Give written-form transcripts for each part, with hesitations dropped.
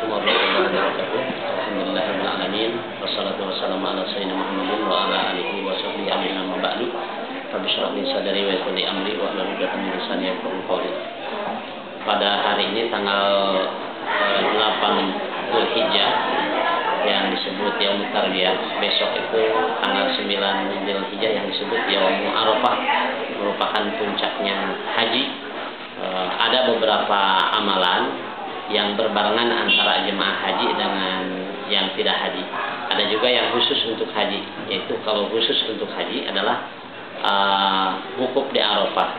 Assalamualaikum warahmatullahi wabarakatuh. Alhamdulillahirabbil alamin. Wassalatu wassalamu ala sayyidina Muhammadin wa ala alihi wa sahbihi ajma'in. Amma ba'du. Rabbi shrah li sadri wa yassir li amri wa hlul 'uqdatam min lisani yafqahu qawli. Pada hari ini tanggal 8 Zulhijjah yang disebut Yaumut Tarwiyah, besok itu tanggal 9 Zulhijjah yang disebut Yaumul Arafah, merupakan puncaknya haji. Ada beberapa amalan yang berbarengan antara jemaah haji dengan yang tidak haji. Ada juga yang khusus untuk haji, yaitu kalau khusus untuk haji adalah wukuf di Arafah,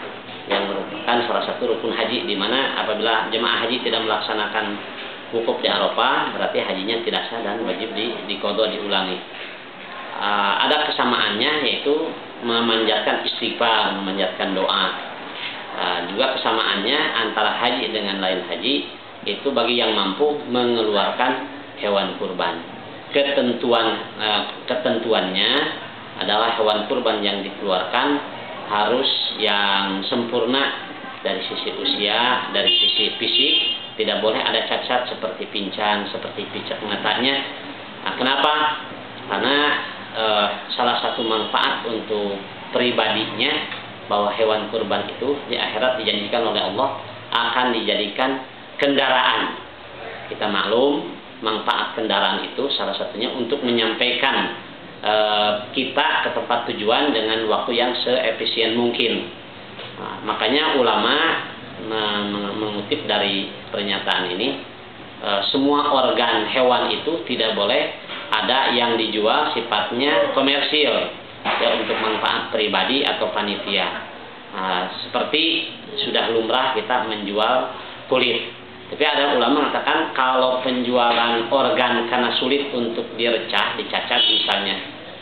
yang merupakan salah satu rukun haji, di mana apabila jemaah haji tidak melaksanakan wukuf di Arafah, berarti hajinya tidak sah dan wajib diqadha, diulangi. Ada kesamaannya, yaitu memanjatkan istighfar, memanjatkan doa. Juga kesamaannya antara haji dengan lain haji, itu bagi yang mampu mengeluarkan hewan kurban. Ketentuannya adalah hewan kurban yang dikeluarkan harus yang sempurna dari sisi usia, dari sisi fisik, tidak boleh ada cacat seperti pincang, seperti picak matanya. Nah, kenapa? Karena salah satu manfaat untuk pribadinya, bahwa hewan kurban itu di akhirat dijanjikan oleh Allah akan dijadikan kendaraan. Kita maklum, manfaat kendaraan itu salah satunya untuk menyampaikan kita ke tempat tujuan dengan waktu yang seefisien mungkin. Nah, makanya ulama mengutip dari pernyataan ini, semua organ hewan itu tidak boleh ada yang dijual sifatnya komersil, ya, untuk manfaat pribadi atau panitia. Seperti sudah lumrah kita menjual kulit. Tapi ada ulama mengatakan kalau penjualan organ karena sulit untuk direcah, dicacat misalnya,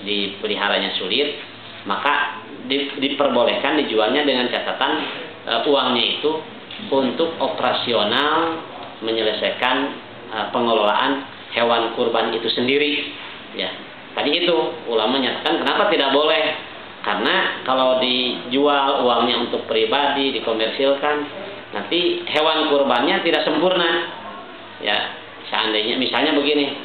dipeliharanya sulit, maka diperbolehkan dijualnya dengan catatan uangnya itu untuk operasional menyelesaikan pengelolaan hewan kurban itu sendiri. Ya, tadi itu ulama menyatakan kenapa tidak boleh, karena kalau dijual uangnya untuk pribadi, dikomersilkan, nanti hewan kurbannya tidak sempurna. Ya, seandainya misalnya begini,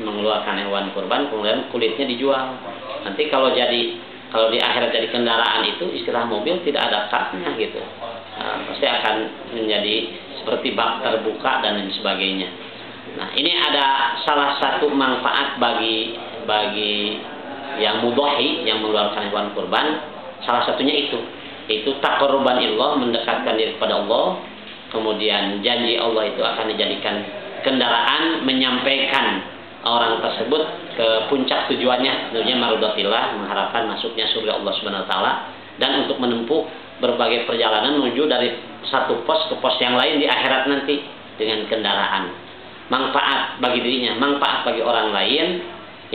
mengeluarkan hewan kurban kemudian kulitnya dijual, nanti kalau di akhirat jadi kendaraan itu istilah mobil tidak ada kapnya gitu, pasti akan menjadi seperti bak terbuka dan lain sebagainya. Nah, ini ada salah satu manfaat bagi yang mudhahi, yang mengeluarkan hewan kurban, salah satunya itu taqarruban ilallah, mendekatkan diri kepada Allah. Kemudian janji Allah itu akan dijadikan kendaraan menyampaikan orang tersebut ke puncak tujuannya, tentunya mardatillah, mengharapkan masuknya surga Allah Subhanahu wa taala, dan untuk menempuh berbagai perjalanan menuju dari satu pos ke pos yang lain di akhirat nanti dengan kendaraan. Manfaat bagi dirinya, manfaat bagi orang lain,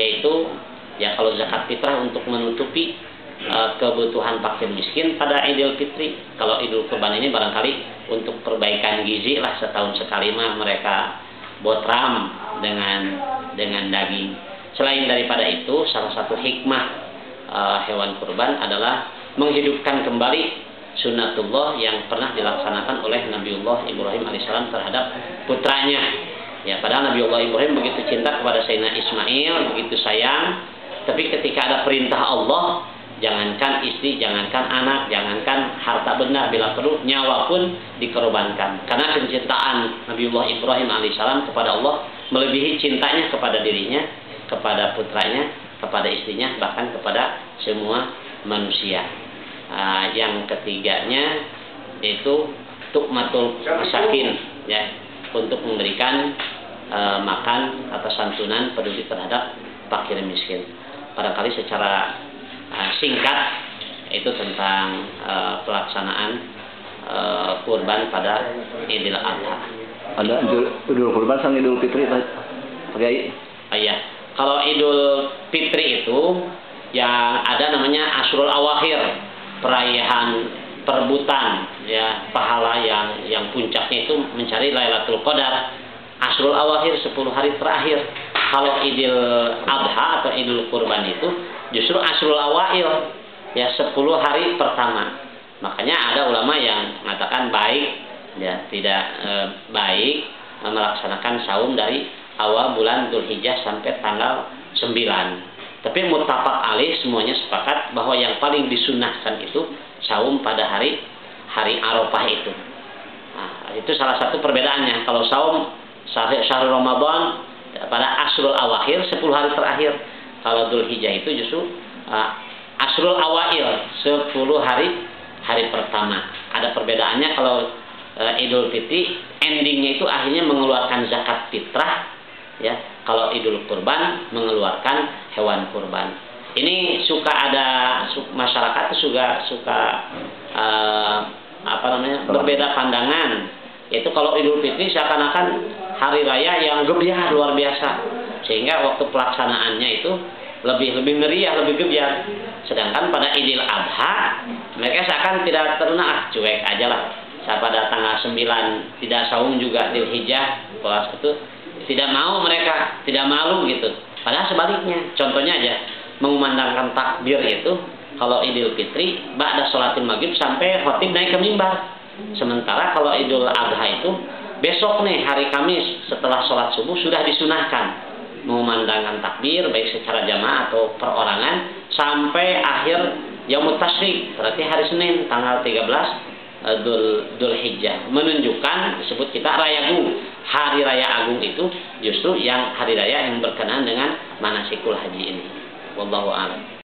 yaitu ya kalau zakat fitrah untuk menutupi kebutuhan fakir miskin pada Idul Fitri. Kalau Idul Kurban ini barangkali untuk perbaikan gizi lah, setahun sekali mah mereka botram dengan daging. Selain daripada itu, salah satu hikmah hewan kurban adalah menghidupkan kembali sunnatullah yang pernah dilaksanakan oleh Nabiullah Ibrahim alaihissalam terhadap putranya. Ya, padahal Nabiullah Ibrahim begitu cinta kepada Sayyidina Ismail, begitu sayang, tapi ketika ada perintah Allah, jangankan istri, jangankan anak, jangankan harta benda, bila perlu nyawa pun dikorbankan. Karena kecintaan Nabiullah Ibrahim alaihissalam kepada Allah melebihi cintanya kepada dirinya, kepada putranya, kepada istrinya, bahkan kepada semua manusia. Yang ketiganya yaitu tukmatul masakin, ya, untuk memberikan makan atau santunan peduli terhadap fakir miskin. Barangkali secara singkat itu tentang pelaksanaan kurban pada Idul Adha. Ada Idul Kurban sama Idul Fitri, Pak Kiai? Iya. Kalau Idul Fitri itu yang ada namanya Ashrul Awakhir, perayaan perebutan, ya, pahala yang puncaknya itu mencari Lailatul Qadar. Ashrul Awakhir 10 hari terakhir. Kalau Idul Adha atau Idul Kurban itu justru Ashrul Awail, ya, 10 hari pertama. Makanya ada ulama yang mengatakan baik, ya, tidak baik melaksanakan saum dari awal bulan Dzulhijjah sampai tanggal 9. Tapi muttafaq alaih, semuanya sepakat bahwa yang paling disunnahkan itu saum pada hari Arafah itu. Nah, itu salah satu perbedaannya. Kalau saum syahrul Ramadan pada asrul awakhir, 10 hari terakhir. Kalau Dzulhijjah itu justru asrul awail, 10 hari pertama. Ada perbedaannya. Kalau Idul Fitri endingnya itu akhirnya mengeluarkan zakat fitrah, ya. Kalau Idul Kurban mengeluarkan hewan kurban. Ini masyarakat suka berbeda pandangan. Itu kalau Idul Fitri seakan-akan hari raya yang gebyar luar biasa, sehingga waktu pelaksanaannya itu lebih meriah, lebih gebyar. Sedangkan pada Idul Adha mereka seakan tidak teruna, cuek aja lah. Pada tanggal 9 tidak saum juga Dzulhijjah, puasa itu tidak mau, mereka tidak malu gitu. Padahal sebaliknya, contohnya aja mengumandangkan takbir itu kalau Idul Fitri ba'da sholatil maghrib sampai khatib naik ke mimbar. Sementara kalau Idul Adha itu besok nih, hari Kamis setelah sholat subuh sudah disunahkan mengumandangkan takbir baik secara jamaah atau perorangan sampai akhir Yaumut Tasyrik, berarti hari Senin tanggal 13 Dzulhijjah, menunjukkan disebut kita Raya Agung. Hari Raya Agung itu justru yang hari raya yang berkenaan dengan manasikul haji ini. Wallahu a'lam.